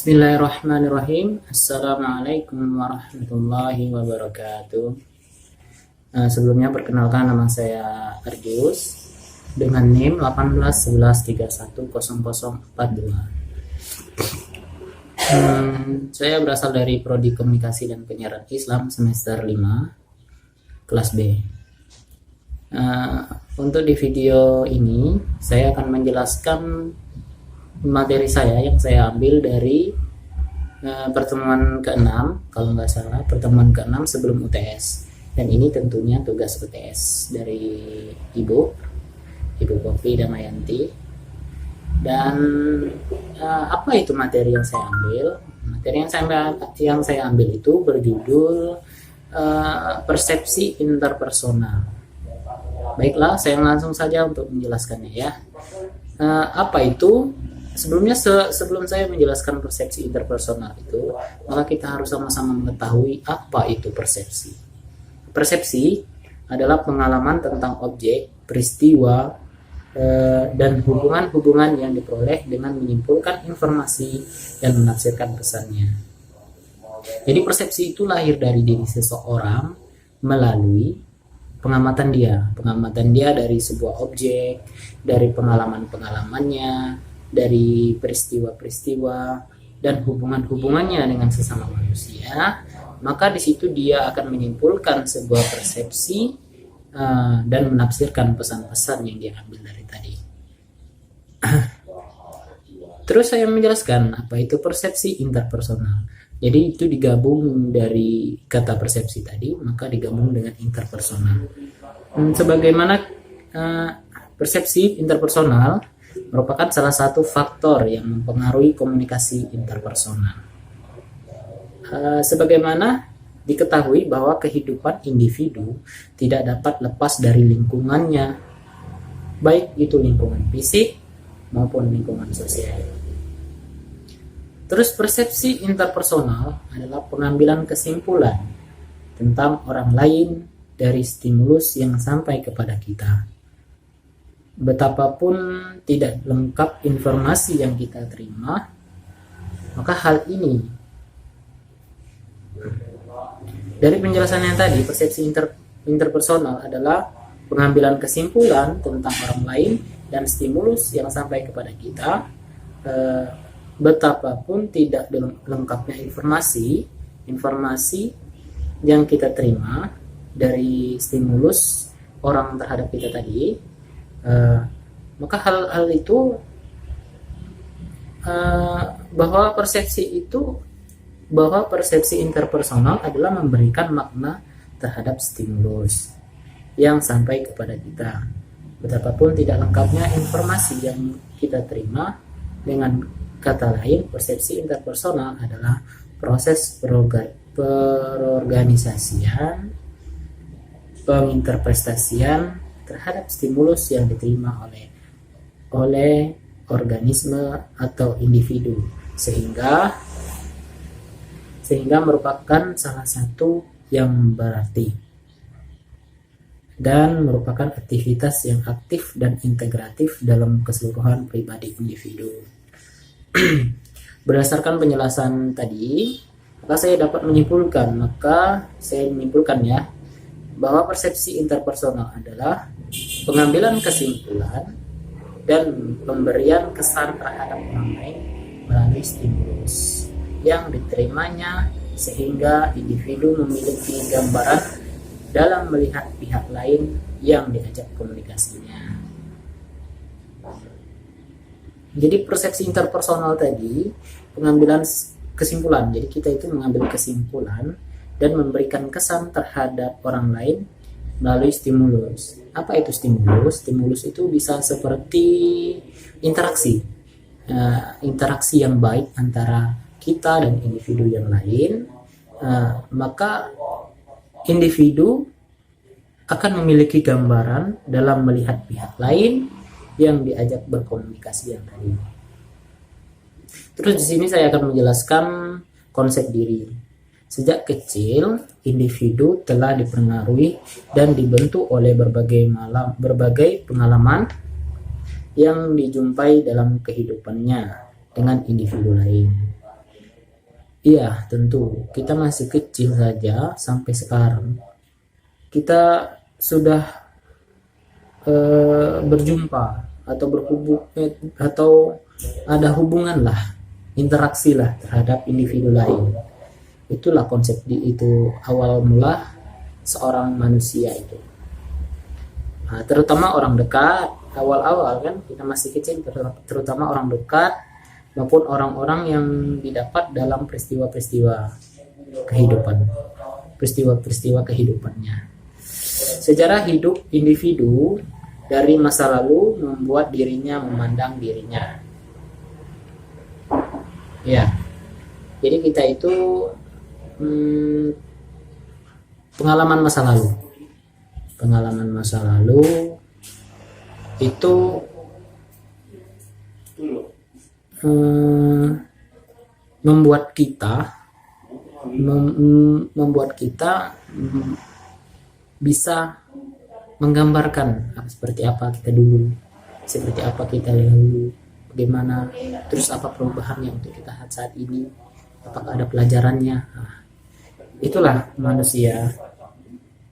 Bismillahirrahmanirrahim. Assalamualaikum warahmatullahi wabarakatuh. Sebelumnya perkenalkan, nama saya Ardius dengan NIM 1811310042. Saya berasal dari Prodi Komunikasi dan Penyiaran Islam semester 5 kelas B. Untuk di video ini saya akan menjelaskan materi saya yang saya ambil dari pertemuan ke-6, kalau nggak salah pertemuan ke-6 sebelum UTS, dan ini tentunya tugas UTS dari Ibu Poppy Damayanti. Dan apa itu materi yang saya ambil? Materi yang saya ambil itu berjudul persepsi interpersonal. Baiklah, saya langsung saja untuk menjelaskannya ya. Apa itu? Sebelum saya menjelaskan persepsi interpersonal itu, maka kita harus sama-sama mengetahui apa itu persepsi. Persepsi adalah pengalaman tentang objek, peristiwa, dan hubungan-hubungan yang diperoleh dengan menyimpulkan informasi dan menafsirkan pesannya. Jadi persepsi itu lahir dari diri seseorang melalui pengamatan dia dari sebuah objek, dari pengalaman-pengalamannya, dari peristiwa-peristiwa dan hubungan-hubungannya dengan sesama manusia. Maka di situ dia akan menyimpulkan sebuah persepsi dan menafsirkan pesan-pesan yang dia ambil dari tadi. Terus saya menjelaskan apa itu persepsi interpersonal. Jadi itu digabung dari kata persepsi tadi, maka digabung dengan interpersonal. Sebagaimana persepsi interpersonal merupakan salah satu faktor yang mempengaruhi komunikasi interpersonal. Sebagaimana diketahui bahwa kehidupan individu tidak dapat lepas dari lingkungannya, baik itu lingkungan fisik maupun lingkungan sosial. Terus persepsi interpersonal adalah pengambilan kesimpulan tentang orang lain dari stimulus yang sampai kepada kita. Betapapun tidak lengkap informasi yang kita terima, maka hal ini dari penjelasan yang tadi, persepsi interpersonal adalah pengambilan kesimpulan tentang orang lain dan stimulus yang sampai kepada kita. Betapapun tidak lengkapnya informasi yang kita terima dari stimulus orang terhadap kita tadi, maka hal-hal itu bahwa persepsi interpersonal adalah memberikan makna terhadap stimulus yang sampai kepada kita. Betapapun tidak lengkapnya informasi yang kita terima, dengan kata lain, persepsi interpersonal adalah proses perorganisasian, penginterpretasian terhadap stimulus yang diterima oleh organisme atau individu, sehingga merupakan salah satu yang berarti dan merupakan aktivitas yang aktif dan integratif dalam keseluruhan pribadi individu. Berdasarkan penjelasan tadi, maka saya dapat menyimpulkan ya, bahwa persepsi interpersonal adalah pengambilan kesimpulan dan pemberian kesan terhadap orang lain melalui stimulus yang diterimanya, sehingga individu memiliki gambaran dalam melihat pihak lain yang diajak komunikasinya. Jadi persepsi interpersonal tadi pengambilan kesimpulan. Jadi kita itu mengambil kesimpulan dan memberikan kesan terhadap orang lain melalui stimulus. Apa itu stimulus? Stimulus itu bisa seperti interaksi yang baik antara kita dan individu yang lain. Maka individu akan memiliki gambaran dalam melihat pihak lain yang diajak berkomunikasi yang tadi. Terus di sini saya akan menjelaskan konsep diri. Sejak kecil, individu telah dipengaruhi dan dibentuk oleh berbagai pengalaman yang dijumpai dalam kehidupannya dengan individu lain. Iya, tentu. Kita masih kecil saja sampai sekarang. Kita sudah berjumpa atau berhubung atau ada hubungan lah, interaksi lah terhadap individu lain. Itulah konsep itu awal mula seorang manusia itu. Nah, terutama orang dekat, awal-awal kan kita masih kecil, terutama orang dekat maupun orang-orang yang didapat dalam peristiwa-peristiwa kehidupan, peristiwa-peristiwa kehidupannya. Sejarah hidup individu dari masa lalu membuat dirinya memandang dirinya. Ya, jadi kita itu pengalaman masa lalu. Pengalaman masa lalu itu membuat kita bisa menggambarkan seperti apa kita dulu, seperti apa kita lalu, bagaimana, terus apa perubahannya untuk kita saat ini, apakah ada pelajarannya. Nah, itulah manusia.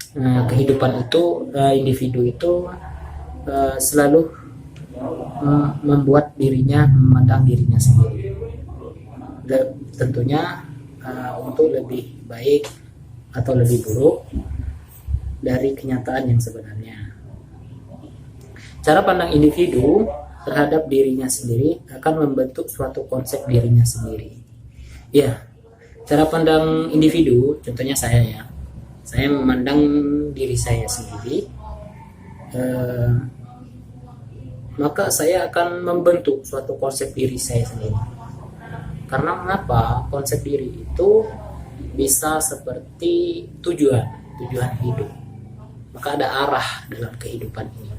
Kehidupan itu, individu itu selalu membuat dirinya memandang dirinya sendiri, tentunya untuk lebih baik atau lebih buruk dari kenyataan yang sebenarnya. Cara pandang individu terhadap dirinya sendiri akan membentuk suatu konsep dirinya sendiri. Ya, cara pandang individu, contohnya saya memandang diri saya sendiri, maka saya akan membentuk suatu konsep diri saya sendiri. Karena mengapa? Konsep diri itu bisa seperti tujuan hidup. Maka ada arah dalam kehidupan ini.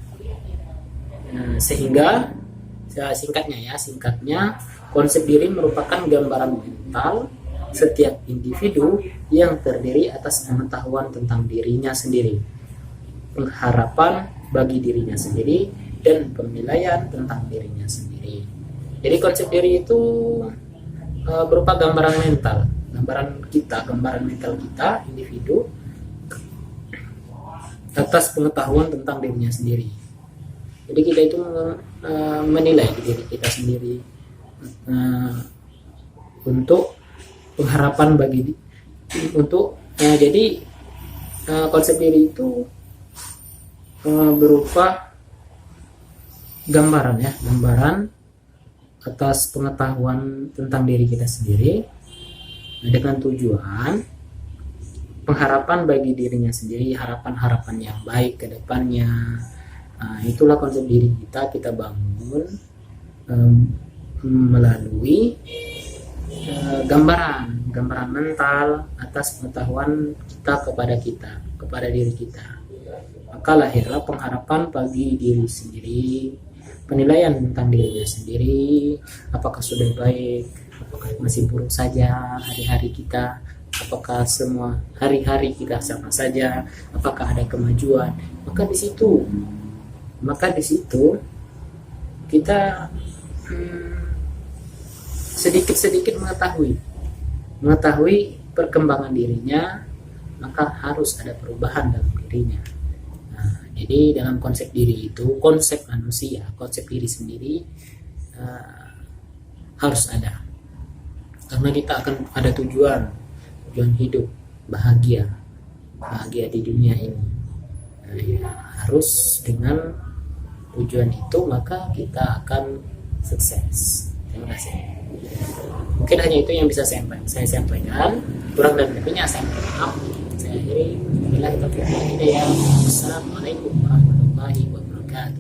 Sehingga singkatnya konsep diri merupakan gambaran mental setiap individu yang terdiri atas pengetahuan tentang dirinya sendiri, pengharapan bagi dirinya sendiri, dan penilaian tentang dirinya sendiri. Jadi konsep diri itu berupa gambaran mental, gambaran mental kita, individu, atas pengetahuan tentang dirinya sendiri. Jadi kita itu menilai diri kita sendiri untuk pengharapan bagi jadi konsep diri itu berupa gambaran atas pengetahuan tentang diri kita sendiri dengan tujuan pengharapan bagi dirinya sendiri, harapan-harapan yang baik ke depannya. Itulah konsep diri kita bangun melalui gambaran mental atas pengetahuan kita kepada diri kita. Maka lahirlah pengharapan bagi diri sendiri, penilaian tentang dirinya sendiri, apakah sudah baik, apakah masih buruk saja hari-hari kita, apakah semua hari-hari kita sama saja, apakah ada kemajuan. Maka di situ kita sedikit-sedikit mengetahui perkembangan dirinya, maka harus ada perubahan dalam dirinya. Jadi dalam konsep diri itu, konsep manusia, konsep diri sendiri harus ada, karena kita akan ada tujuan hidup, bahagia di dunia ini. Harus dengan tujuan itu maka kita akan sukses. Terima kasih. Mungkin hanya itu yang bisa saya sampaikan. Kurang dan lebihnya saya mohon maaf. Saya akhiri. Wassalamualaikum warahmatullahi wabarakatuh.